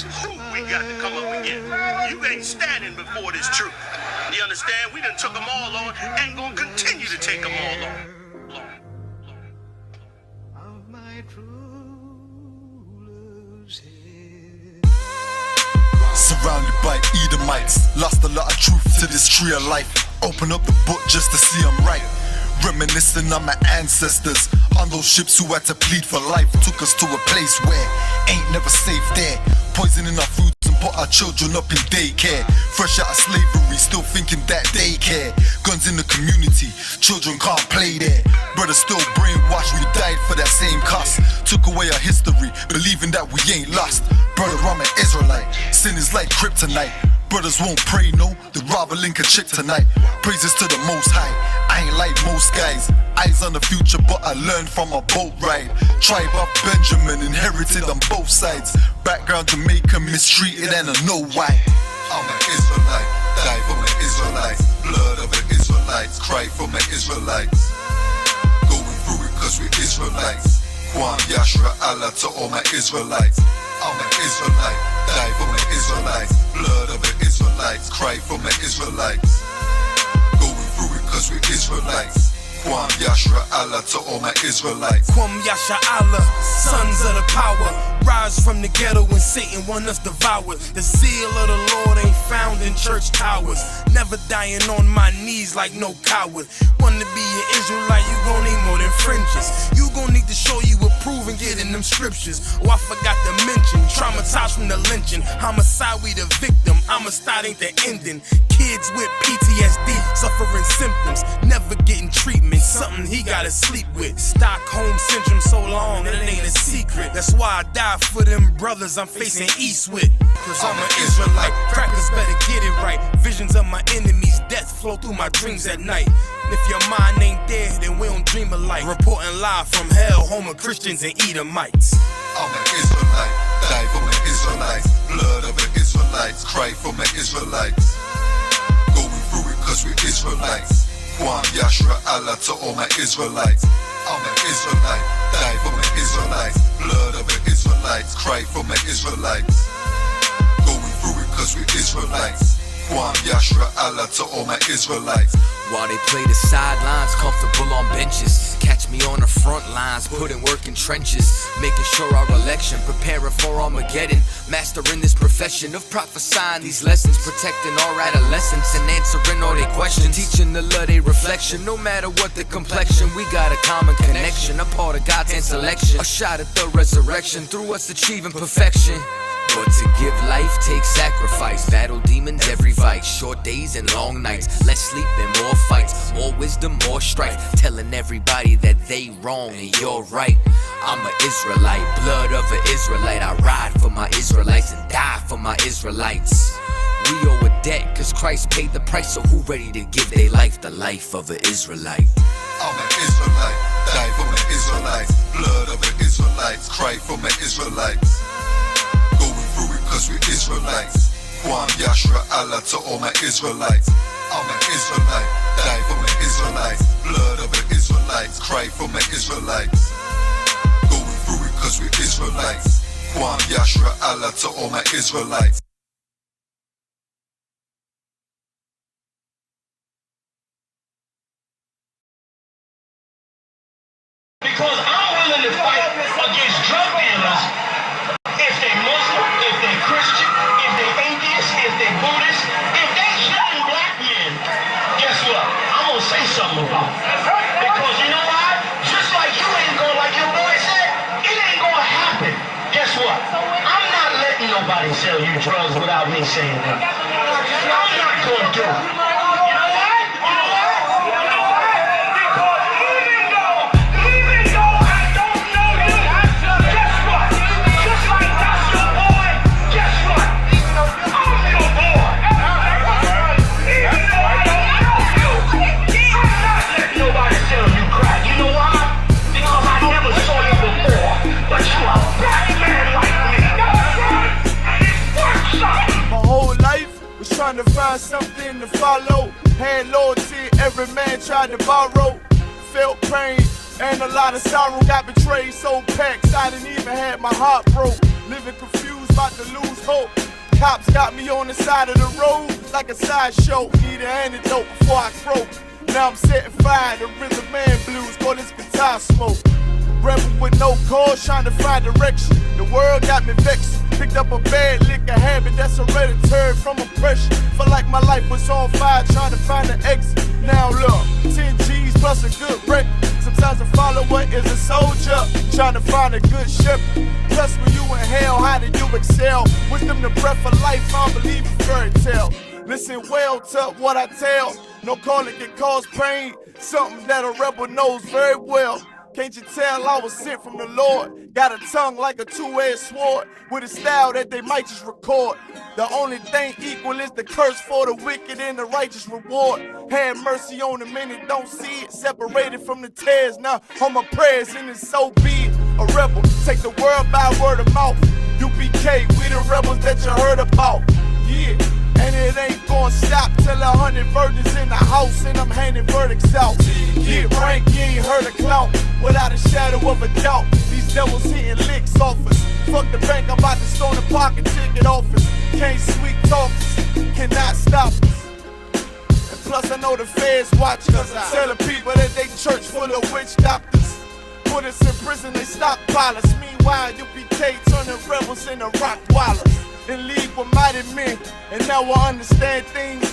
prophecies, we got to come up again. You ain't standing before this truth. You understand? We done took them all on and gonna continue to take them all on. Surrounded by Edomites, lost a lot of truth to this tree of life. Open up the book just to see I'm right. Reminiscing on my ancestors, on those ships who had to plead for life. Took us to a place where ain't never safe there. Poisoning our foods and put our children up in daycare. Fresh out of slavery, still thinking that they care. Guns in the community, children can't play there. Brothers still brainwashed, we died for that same cost. Took away our history, believing that we ain't lost. Brother, I'm an Israelite, sin is like kryptonite. Brothers won't pray, no, they'd rather link a chick tonight. Praises to the Most High, I ain't like most guys. Eyes on the future, but I learned from a boat ride. Tribe of Benjamin, inherited on both sides. Background Jamaican, mistreated and I know why. I'm an Israelite, die for my Israelites. Blood of the Israelites, cry for my Israelites. Going through it cause we're Israelites. Kwam Yashra Allah to all my Israelites. I'm an Israelite, die for my Israelites. Blood of the Israelites, cry for my Israelites. Going through it cause we're Israelites. Kwam Yashra Allah to all my Israelites. Kwam Yasha Allah, sons of the power. Rise from the ghetto when Satan want us devoured. The zeal of the Lord ain't found in church towers. Never dying on my knees like no coward. Wanna be an Israelite, you gon' need more than fringes. You gon' need to show you approve and get in them scriptures. Oh, I forgot to mention, traumatized from the lynching. Homicide, we the victim, homicide ain't the ending. Kids with PTSD, suffering symptoms, never getting treatment. Something he gotta sleep with. Stockholm syndrome so long, it ain't a secret. That's why I die for them brothers I'm facing east with. Cause I'm an Israelite, crackers better get it right. Visions of my enemies, death flow through my dreams at night. If your mind ain't there, then we don't dream alike. Reporting live from hell, home of Christians and Edomites. I'm an Israelite, die for my Israelites. Blood of the Israelites, cry for my Israelites. Going through it cause we're Israelites. Kwam Yashra Allah to all my Israelites. I'm an Israelite, die for my Israelites. Blood of the Israelites, cry for my Israelites. Going through it cause we're Israelites. Kwam Yashra Allah to all my Israelites. While they play the sidelines, comfortable on benches. Catch me on the front lines, putting work in trenches. Making sure our election, preparing for Armageddon. Mastering this profession of prophesying these lessons. Protecting our adolescents and answering all their questions. Teaching the love they reflection, no matter what the complexion. We got a common connection, a part of God's hand selection. A shot at the resurrection, through us achieving perfection. But to give life takes sacrifice. Battle demons every vice. Short days and long nights. Less sleep and more fights. More wisdom, more strife. Telling everybody that they wrong and you're right. I'm an Israelite, blood of an Israelite. I ride for my Israelites and die for my Israelites. We owe a debt cause Christ paid the price. So who ready to give their life the life of an Israelite? I'm an Israelite, die for my Israelites. Blood of the Israelites, cry for my Israelites. Going through it cause we're Israelites. Kwam Yashra Allah to all my Israelites. I'm an Israelite, die for my Israelites. Blood of the Israelites, cry for my Israelites. Going through it cause we're Israelites. Kwam Yashra Allah to all my Israelites. Because I'm willing to fight against drug dealers if they Muslim, if they Christian, if they atheist, if they Buddhist, if they killing black men. Guess what? I'm gonna say something about it. Because you know why? Just like you ain't gonna, like your boy said, it ain't gonna happen. Guess what? I'm not letting nobody sell you drugs without me saying that. I'm not gonna do it. Trying to find something to follow. Had loyalty, every man tried to borrow. Felt pain and a lot of sorrow. Got betrayed, so packed, I didn't even have my heart broke. Living confused about to lose hope. Cops got me on the side of the road like a sideshow. Need an antidote before I croak. Now I'm setting fire to rhythm man blues, call this guitar smoke. Rebel with no cause, trying to find direction. The world got me vexed. Picked up a bad liquor habit that's hereditary from oppression. Felt like my life was on fire, trying to find an exit. Now look, 10 G's plus a good record. Sometimes a follower is a soldier, trying to find a good shepherd. Plus when you in hell, how do you excel? Wisdom the breath of life, I don't believe in fairy tale. Listen well to what I tell. No call it can cause pain. Something that a rebel knows very well. Can't you tell I was sent from the Lord? Got a tongue like a two-edged sword, with a style that they might just record. The only thing equal is the curse for the wicked and the righteous reward. Have mercy on the many, don't see it. Separated from the tares, now on my prayers, and it's so be it. A rebel, take the world by word of mouth. UPK, we the rebels that you heard about. Yeah. And it ain't gonna stop till 100 virgins in the house and I'm handing verdicts out. Get rank, you ain't heard a clout without a shadow of a doubt. These devils hitting licks off us. Fuck the bank, I'm about to storm the pocket ticket office. Can't sweet talk us, cannot stop us. And plus I know the feds watch us. Telling people that they church full of witch doctors. Put us in prison, they stockpile us. Meanwhile, UPK turning rebels into Rockwallers. In league with mighty men, and now I understand things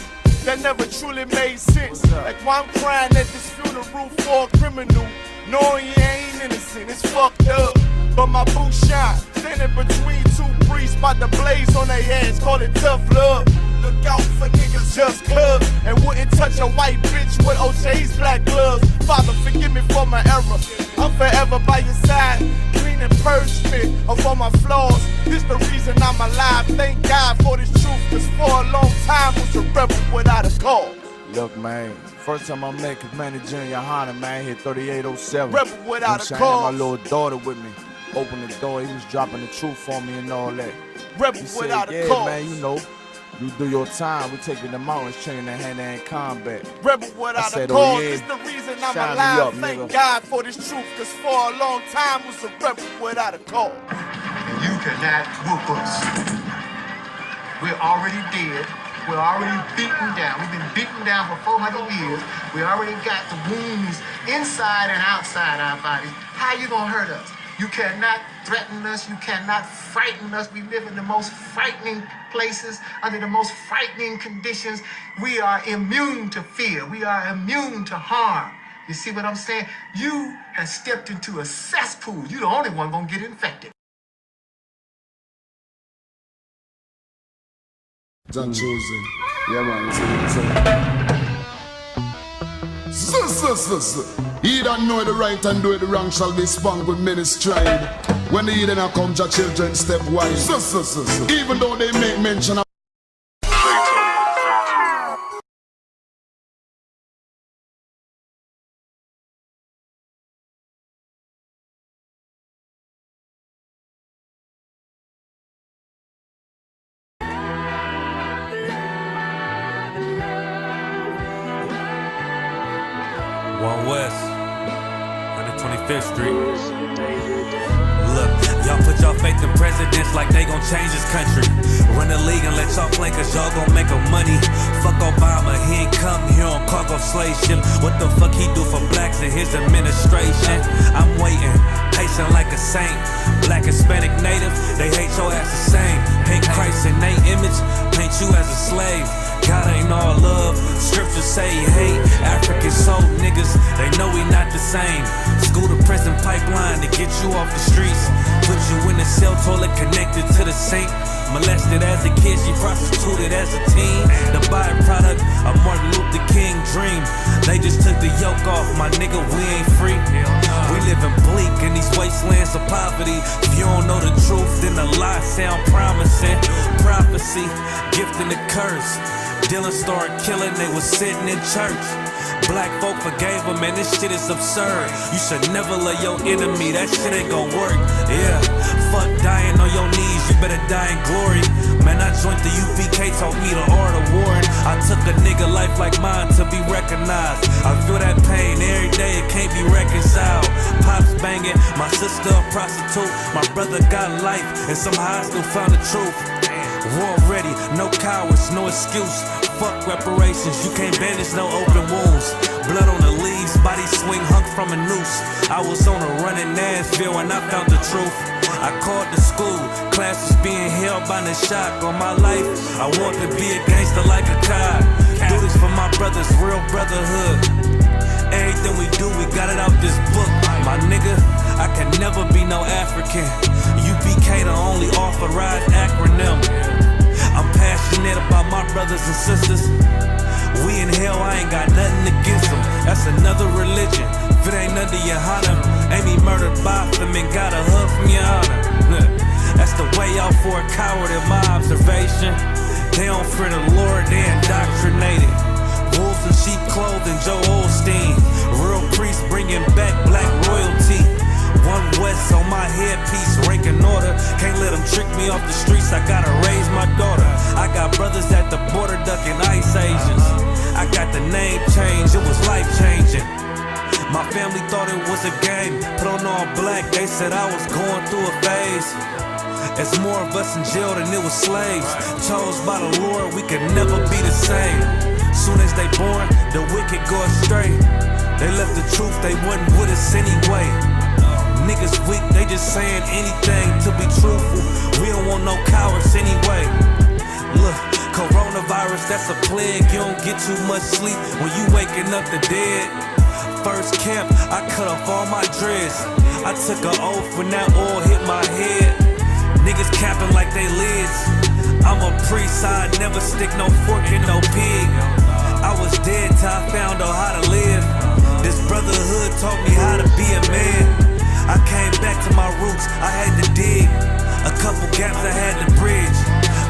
that never truly made sense. Like why I'm crying at this funeral for a criminal, knowing you ain't innocent, it's fucked up. But my boots shine, standing between two priests, about to blaze on their ass, call it tough love. Look out for niggas just cuz, and wouldn't touch a white bitch with OJ's black gloves. Father, forgive me for my error, I'm forever by your side. Clean and purge me of all my flaws. This the reason I'm alive, thank God for this truth. Cause for a long time was a rebel without a cause. Look, man, first time I met Commander Junior Hunter, man, hit 3807. Rebel without a I had cause. my little daughter with me. Opened the door, he was dropping the truth for me and all that. Rebel He said, without a yeah, cause. man, you know, you do your time, we taking the mountains, training in hand-to-hand combat. Rebel without said, a oh, cause. yeah. It's the reason I'm Shine me alive. up, Thank nigga. God for this truth. Cause for a long time was a rebel without a cause. And you cannot whoop us. We're already dead. We're already beaten down. We've been beaten down for 400 years. We already got the wounds inside and outside our bodies. How you gonna hurt us? You cannot threaten us. You cannot frighten us. We live in the most frightening places, under the most frightening conditions. We are immune to fear. We are immune to harm. You see what I'm saying? You have stepped into a cesspool. You're the only one gonna get infected. John chosen. Yeah, man. He that know the right and do it the wrong shall be spun with many stride. When the heathen come, your children step wise. Even though they make mention of One West, 125th Street. Look, y'all put y'all faith in presidents like they gon' change this country. Run the league and let y'all play cause y'all gon' make 'em money. Fuck Obama, he ain't come here on cargo slave ship. What the fuck he do for blacks in his administration? I'm waiting, patient like a saint. Black, Hispanic, Native, they hate your ass the same. Paint Christ in they image, paint you as a slave. God ain't all love, scriptures say he hate. African soul niggas, they know we not the same. School to prison pipeline to get you off the streets. Put you in the cell toilet connected to the sink. Molested as a kid, she prostituted as a teen. The byproduct of Martin Luther King dream. They just took the yoke off, my nigga, we ain't free. We living bleak in these wastelands of poverty. If you don't know the truth, then the lies sound promising. Prophecy, gift and the curse. Dylan started killing, they was sitting in church. Black folk forgave him, man, this shit is absurd. You should never love your enemy, that shit ain't gon' work. Yeah, fuck dying on your knees, you better die in glory. Man, I joined the UPK, taught me the art of warring. I took a nigga life like mine to be recognized. I feel that pain every day, it can't be reconciled. Pops banging, my sister a prostitute. My brother got life, and somehow I still found the truth. War ready, no cowards, no excuse. Fuck reparations, you can't bandage no open wounds. Blood on the leaves, body swing hung from a noose. I was on a run in Nashville and I found the truth. I called the school, classes being held by the shock on my life. I want to be a gangster like a cop. Do this for my brothers, real brotherhood. Everything we do, we got it out this book. My nigga, I can never be no African. UPK the only authorized acronym. I'm passionate about my brothers and sisters. We in hell, I ain't got nothing against them. That's another religion. If it ain't under your honor, Amy murdered by them and got a hug from your honor. That's the way out for a coward in my observation. They don't fear the Lord, they indoctrinated. Wolves in sheep clothing, Joe Osteen. Real priests bringing back black royalty. One West on my headpiece, ranking order. Can't let them trick me off the streets, I gotta raise my daughter. I got brothers at the border ducking ice agents. I got the name change, it was life changing. My family thought it was a game, put on all black, they said I was going through a phase. It's more of us in jail than it was slaves. Chose by the Lord, we could never be the same. Soon as they born, the wicked go astray. They left the truth, they wasn't with us anyway. Niggas weak, they just saying anything to be truthful. We don't want no cowards anyway. Look, coronavirus, that's a plague. You don't get too much sleep when you waking up the dead. First camp, I cut off all my dreads. I took an oath when that oil hit my head. Niggas capping like they lids. I'm a priest, I never stick no fork in no pig. I was dead till I found out how to live. This brotherhood taught me how to be a man. I came back to my roots, I had to dig. A couple gaps I had to bridge.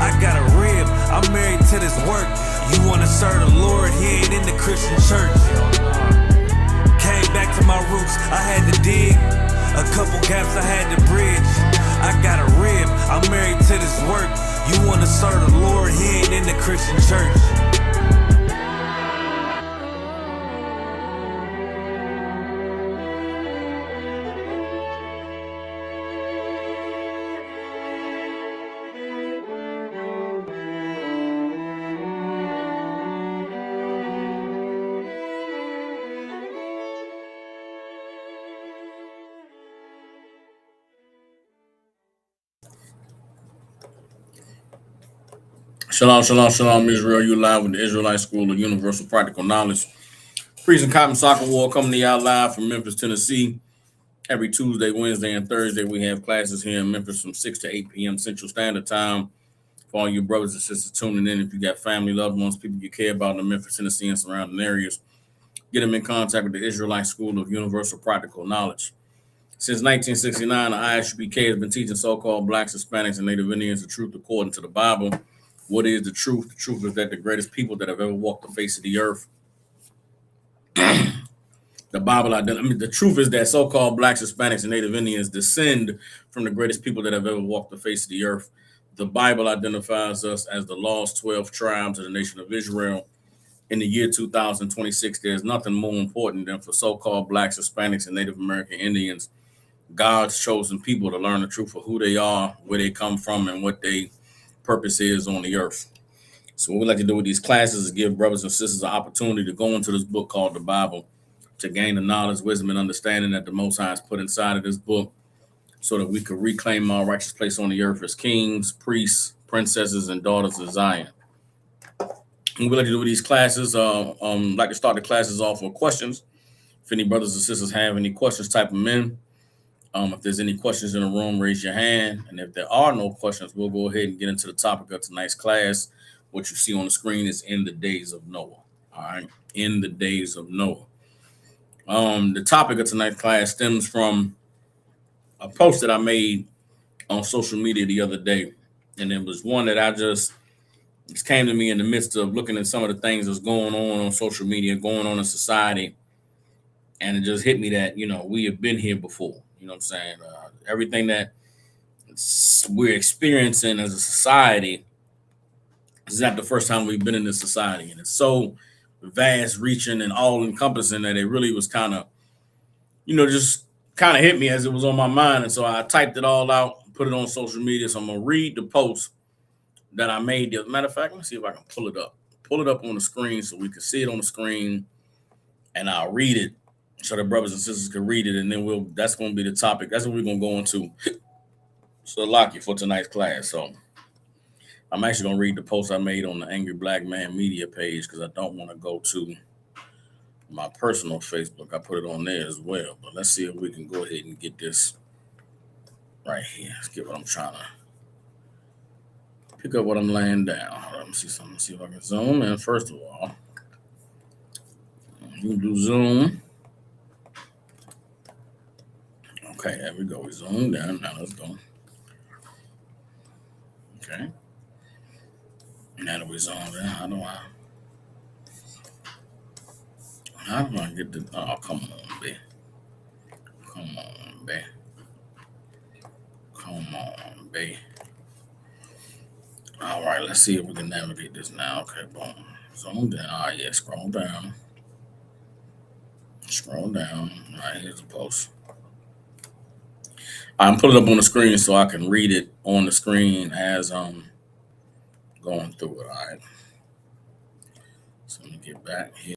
I got a rib, I'm married to this work. You wanna serve the Lord, he ain't in the Christian church. Came back to my roots, I had to dig. A couple gaps I had to bridge. I got a rib, I'm married to this work. You wanna serve the Lord, he ain't in the Christian church. Shalom, shalom, shalom, Israel. You live with the Israelite School of Universal Practical Knowledge. Priest and Cotton Soccer War coming to y'all live from Memphis, Tennessee. Every Tuesday, Wednesday, and Thursday, we have classes here in Memphis from 6 to 8 p.m. Central Standard Time. For all you brothers and sisters tuning in, if you got family, loved ones, people you care about in the Memphis, Tennessee, and surrounding areas, get them in contact with the Israelite School of Universal Practical Knowledge. Since 1969, the ISUPK has been teaching so-called Blacks, Hispanics, and Native Indians the truth according to the Bible. What is the truth? The truth is that the greatest people that have ever walked the face of the earth, the Bible, the truth is that so-called Blacks, Hispanics, and Native Indians descend from the greatest people that have ever walked the face of the earth. The Bible identifies us as the lost 12 tribes of the nation of Israel. In the year 2026, there's nothing more important than for so-called Blacks, Hispanics, and Native American Indians, God's chosen people, to learn the truth of who they are, where they come from, and what their purpose is on the earth. So what we like to do with these classes is give brothers and sisters an opportunity to go into this book called the Bible, to gain the knowledge, wisdom, and understanding that the Most High has put inside of this book, so that we could reclaim our righteous place on the earth as kings, priests, princesses, and daughters of Zion. And we like to do with these classes, like to start the classes off with questions. If any brothers and sisters have any questions, type them in. If there's any questions in the room, raise your hand. And if there are no questions, we'll go ahead and get into the topic of tonight's class. What you see on the screen is in the days of Noah. All right, in the days of Noah. The topic of tonight's class stems from a post that I made on social media the other day. And it was one that I just came to me in the midst of looking at some of the things that's going on social media, going on in society. And it just hit me that, we have been here before. You know what I'm saying? Everything that we're experiencing as a society This is not the first time we've been in this society, and it's so vast reaching and all encompassing that it really was kind of, just kind of hit me as it was on my mind. And so I typed it all out, put it on social media. So I'm going to read the post that I made. As a matter of fact, let me see if I can pull it up on the screen so we can see it on the screen, and I'll read it so the brothers and sisters can read it. And then that's going to be the topic. That's what we're going to go into. So lock you for tonight's class. So I'm actually going to read the post I made on the Angry Black Man Media page because I don't want to go to my personal Facebook. I put it on there as well. But let's see if we can go ahead and get this right here. Let's get what I'm trying to pick up what I'm laying down. Hold on, let me see something. See if I can zoom in. First of all, you can do zoom. Okay, there we go. We zoom down. Now let's go. Okay. Now that we zoom in, how do I get the? Oh, come on, B. Come on, B. Come on, B. All right, let's see if we can navigate this now. Okay, boom. Zoom down. All right, yeah, scroll down. Scroll down. All right, here's the post. I'm putting it up on the screen so I can read it on the screen as I'm going through it. All right. So let me get back here.